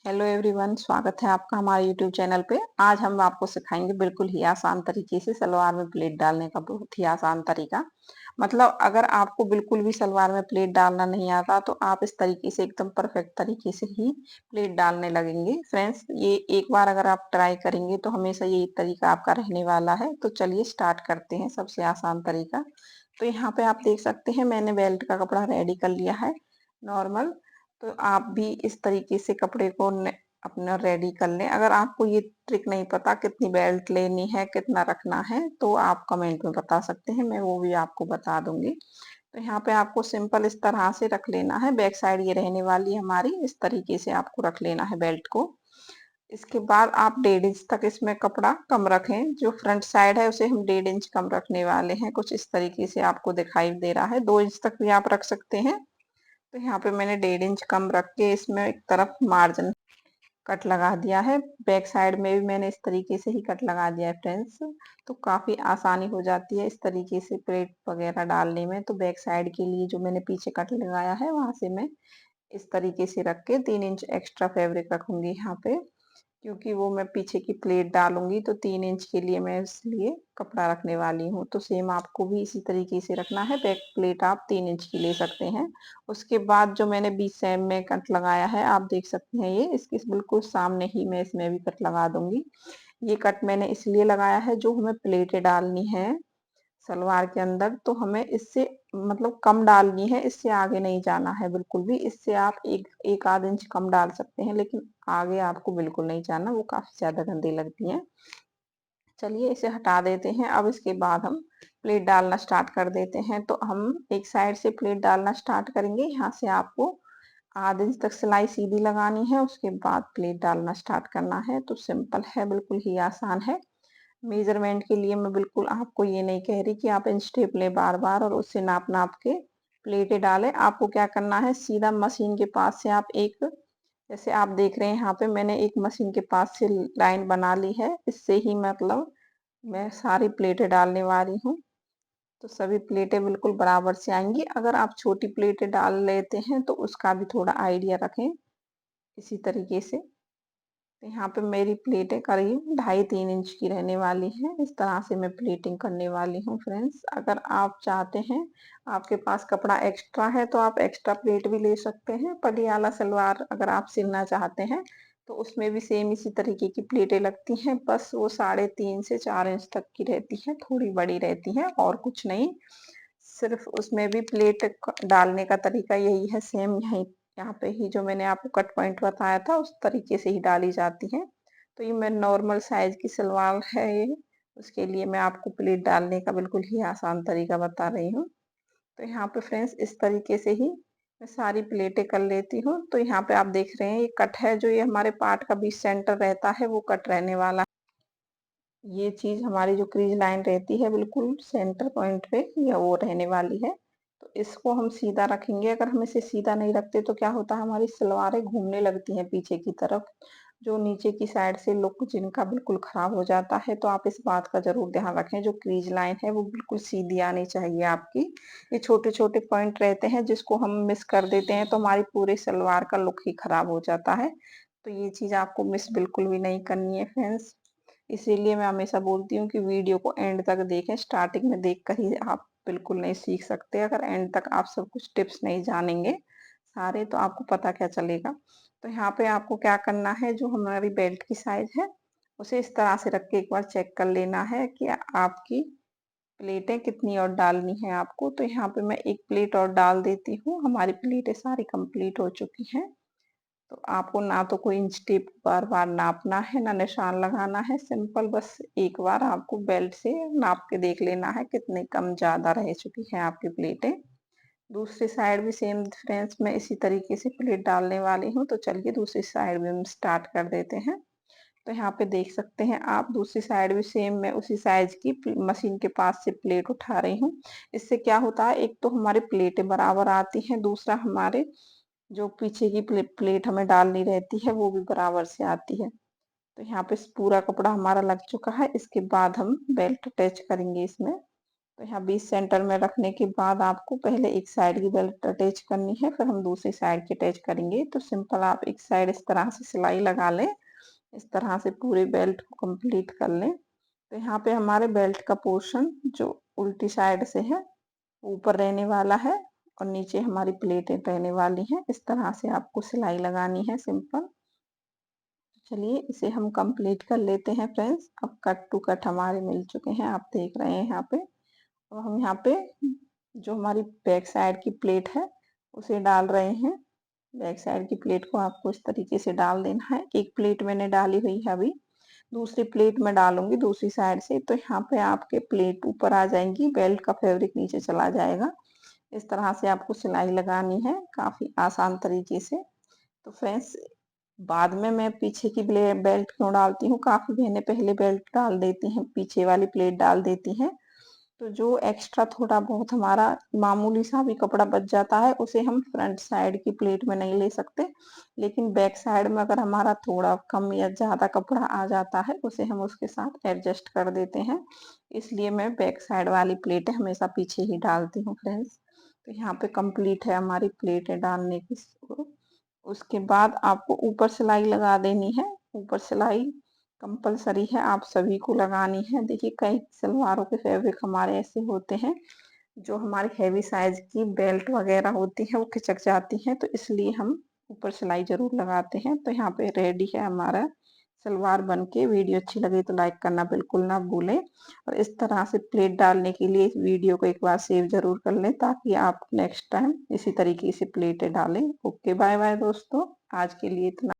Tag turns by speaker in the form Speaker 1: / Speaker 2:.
Speaker 1: Hello everyone, स्वागत है आपका हमारे यूट्यूब चैनल पे। आज हम आपको सिखाएंगे बिल्कुल ही आसान तरीके से सलवार में प्लेट डालने का बहुत ही आसान तरीका। मतलब अगर आपको बिल्कुल भी सलवार में प्लेट डालना नहीं आता तो आप इस तरीके से एकदम परफेक्ट तरीके से ही प्लेट डालने लगेंगे। फ्रेंड्स, ये एक बार अगर आप ट्राई करेंगे तो हमेशा ये तरीका आपका रहने वाला है। तो चलिए स्टार्ट करते हैं सबसे आसान तरीका। तो यहाँ पे आप देख सकते हैं मैंने बेल्ट का कपड़ा रेडी कर लिया है नॉर्मल। तो आप भी इस तरीके से कपड़े को अपना रेडी कर लें। अगर आपको ये ट्रिक नहीं पता कितनी बेल्ट लेनी है, कितना रखना है, तो आप कमेंट में बता सकते हैं, मैं वो भी आपको बता दूंगी। तो यहाँ पे आपको सिंपल इस तरह से रख लेना है। बैक साइड ये रहने वाली है हमारी, इस तरीके से आपको रख लेना है बेल्ट को। इसके बाद आप 1.5 इंच तक इसमें कपड़ा कम रखें। जो फ्रंट साइड है उसे हम 1.5 इंच कम रखने वाले हैं। कुछ इस तरीके से आपको दिखाई दे रहा है। 2 इंच तक भी आप रख सकते हैं। तो यहाँ पे मैंने 1.5 इंच कम रख के इसमें एक तरफ मार्जिन कट लगा दिया है। बैक साइड में भी मैंने इस तरीके से ही कट लगा दिया है फ्रेंड्स। तो काफी आसानी हो जाती है इस तरीके से प्लेट वगैरह डालने में। तो बैक साइड के लिए जो मैंने पीछे कट लगाया है वहां से मैं इस तरीके से रख के 3 इंच एक्स्ट्रा फैब्रिक रखूंगी यहाँ पे, क्योंकि वो मैं पीछे की प्लेट डालूंगी। तो 3 इंच के लिए मैं इसलिए कपड़ा रखने वाली हूँ। तो सेम आपको भी इसी तरीके से रखना है। बैक प्लेट आप 3 इंच की ले सकते हैं। उसके बाद जो मैंने बीच सेम में कट लगाया है आप देख सकते हैं, ये इसके बिल्कुल सामने ही मैं इसमें भी कट लगा दूंगी। ये कट मैंने इसलिए लगाया है, जो हमें प्लेटें डालनी है सलवार के अंदर तो हमें इससे मतलब कम डालनी है, इससे आगे नहीं जाना है बिल्कुल भी। इससे आप एक आध इंच कम डाल सकते हैं, लेकिन आगे आपको बिल्कुल नहीं जाना, वो काफी ज्यादा गंदी लगती है। चलिए इसे हटा देते हैं। अब इसके बाद हम प्लेट डालना स्टार्ट कर देते हैं। तो हम एक साइड से प्लेट डालना स्टार्ट करेंगे। यहाँ से आपको आधे इंच तक सिलाई सीधी लगानी है, उसके बाद प्लेट डालना स्टार्ट करना है। तो सिंपल है, बिल्कुल ही आसान है। मेजरमेंट के लिए मैं बिल्कुल आपको ये नहीं कह रही कि आप इंच टेप लें बार बार और उससे नाप नाप के प्लेटें डालें। आपको क्या करना है, सीधा मशीन के पास से आप एक, जैसे आप देख रहे हैं यहाँ पे मैंने एक मशीन के पास से लाइन बना ली है। इससे ही मतलब मैं सारी प्लेटें डालने वाली हूँ। तो सभी प्लेटें बिल्कुल बराबर से आएंगी। अगर आप छोटी प्लेटें डाल लेते हैं तो उसका भी थोड़ा आइडिया रखें इसी तरीके से। तो यहाँ पे मेरी प्लेटें करीब 2.5-3 इंच की रहने वाली हैं। इस तरह से मैं प्लेटिंग करने वाली हूँ फ्रेंड्स। अगर आप चाहते हैं, आपके पास कपड़ा एक्स्ट्रा है, तो आप एक्स्ट्रा प्लेट भी ले सकते हैं। पटियाला सलवार अगर आप सिलना चाहते हैं तो उसमें भी सेम इसी तरीके की प्लेटें लगती हैं, बस वो 3.5 से 4 इंच तक की रहती है, थोड़ी बड़ी रहती है और कुछ नहीं। सिर्फ उसमें भी प्लेट डालने का तरीका यही है, सेम यही यहाँ पे ही जो मैंने आपको कट पॉइंट बताया था उस तरीके से ही डाली जाती है। तो ये मैं नॉर्मल साइज की सलवार है ये, उसके लिए मैं आपको प्लेट डालने का बिल्कुल ही आसान तरीका बता रही हूँ। तो यहाँ पे फ्रेंड्स इस तरीके से ही मैं सारी प्लेटें कर लेती हूँ। तो यहाँ पे आप देख रहे हैं ये कट है, जो ये हमारे पार्ट का बीच सेंटर रहता है वो कट रहने वाला। ये चीज हमारी जो क्रीज लाइन रहती है बिल्कुल सेंटर पॉइंट पे, या वो रहने वाली है। तो इसको हम सीधा रखेंगे। अगर हम इसे सीधा नहीं रखते तो क्या होता है, हमारी सलवारें घूमने लगती हैं पीछे की तरफ, जो नीचे की साइड से लुक जिनका बिल्कुल खराब हो जाता है। तो आप इस बात का जरूर ध्यान रखें, जो क्रीज लाइन है वो बिल्कुल सीधी आनी चाहिए आपकी। ये छोटे छोटे पॉइंट रहते हैं जिसको हम मिस कर देते हैं तो हमारी पूरी सलवार का लुक ही खराब हो जाता है। तो ये चीज आपको मिस बिल्कुल भी नहीं करनी है फ्रेंड्स। इसीलिए मैं हमेशा बोलती हूँ कि वीडियो को एंड तक देखें। स्टार्टिंग में देखकर ही आप बिल्कुल नहीं सीख सकते। अगर एंड तक आप सब कुछ टिप्स नहीं जानेंगे सारे, तो आपको पता क्या चलेगा। तो यहाँ पे आपको क्या करना है, जो हमारी बेल्ट की साइज है उसे इस तरह से रख के एक बार चेक कर लेना है कि आपकी प्लेटें कितनी और डालनी है आपको। तो यहाँ पे मैं एक प्लेट और डाल देती हूँ। हमारी प्लेटें सारी कंप्लीट हो चुकी हैं। तो आपको ना तो कोई इंच टेप बार बार नापना है, ना निशान लगाना है। सिंपल बस एक बार आपको बेल्ट से नाप के देख लेना है कितनी कम ज्यादा रह चुकी है आपकी प्लेटें। दूसरी साइड भी सेम फ्रेंड्स मैं इसी तरीके से प्लेट डालने वाली हूँ। तो चलिए दूसरी साइड भी हम स्टार्ट कर देते हैं। तो यहाँ पे देख सकते हैं आप, दूसरी साइड भी सेम मैं उसी साइज की मशीन के पास से प्लेट उठा रही हूँ। इससे क्या होता है, एक तो हमारी प्लेटें बराबर आती हैं, दूसरा हमारे जो पीछे की प्लेट हमें डालनी रहती है वो भी बराबर से आती है। तो यहाँ पे पूरा कपड़ा हमारा लग चुका है। इसके बाद हम बेल्ट अटैच करेंगे इसमें। तो यहाँ बीच सेंटर में रखने के बाद आपको पहले एक साइड की बेल्ट अटैच करनी है, फिर हम दूसरी साइड की अटैच करेंगे। तो सिंपल आप एक साइड इस तरह से सिलाई लगा लें, इस तरह से पूरे बेल्ट को कंप्लीट कर लें। तो यहाँ पे हमारे बेल्ट का पोर्शन जो उल्टी साइड से है ऊपर रहने वाला है और नीचे हमारी प्लेटें रहने वाली हैं। इस तरह से आपको सिलाई लगानी है सिंपल। चलिए इसे हम कंप्लीट कर लेते हैं फ्रेंड्स। अब कट टू कट हमारे मिल चुके हैं, आप देख रहे हैं यहाँ पे। अब हम यहाँ पे जो हमारी बैक साइड की प्लेट है उसे डाल रहे हैं। बैक साइड की प्लेट को आपको इस तरीके से डाल देना है। एक प्लेट मैंने डाली हुई है, अभी दूसरी प्लेट में डालूंगी दूसरी साइड से। तो यहाँ पे आपके प्लेट ऊपर आ जाएंगी, बेल्ट का फैब्रिक नीचे चला जाएगा। इस तरह से आपको सिलाई लगानी है काफी आसान तरीके से। तो फ्रेंड्स बाद में मैं पीछे की बेल्ट क्यों डालती हूँ, काफी बहनें पहले बेल्ट डाल देती हैं, पीछे वाली प्लेट डाल देती हैं। तो जो एक्स्ट्रा थोड़ा बहुत हमारा मामूली सा भी कपड़ा बच जाता है उसे हम फ्रंट साइड की प्लेट में नहीं ले सकते, लेकिन बैक साइड में अगर हमारा थोड़ा कम या ज्यादा कपड़ा आ जाता है उसे हम उसके साथ एडजस्ट कर देते हैं। इसलिए मैं बैक साइड वाली प्लेटें हमेशा पीछे ही डालती हूँ फ्रेंड्स। तो यहाँ पे कंप्लीट है हमारी प्लेटें डालने की। उसके बाद आपको ऊपर सिलाई लगा देनी है। ऊपर सिलाई कंपलसरी है, आप सभी को लगानी है। देखिए कई सलवारों के फैब्रिक हमारे ऐसे होते हैं जो हमारी हैवी साइज की बेल्ट वगैरह होती है वो खिचक जाती हैं, तो इसलिए हम ऊपर सिलाई जरूर लगाते हैं। तो यहाँ पे रेडी है हमारा सलवार बनके। वीडियो अच्छी लगी तो लाइक करना बिल्कुल ना भूलें, और इस तरह से प्लेट डालने के लिए इस वीडियो को एक बार सेव जरूर कर लें ताकि आप नेक्स्ट टाइम इसी तरीके से प्लेटें डालें। ओके बाय बाय दोस्तों, आज के लिए इतना।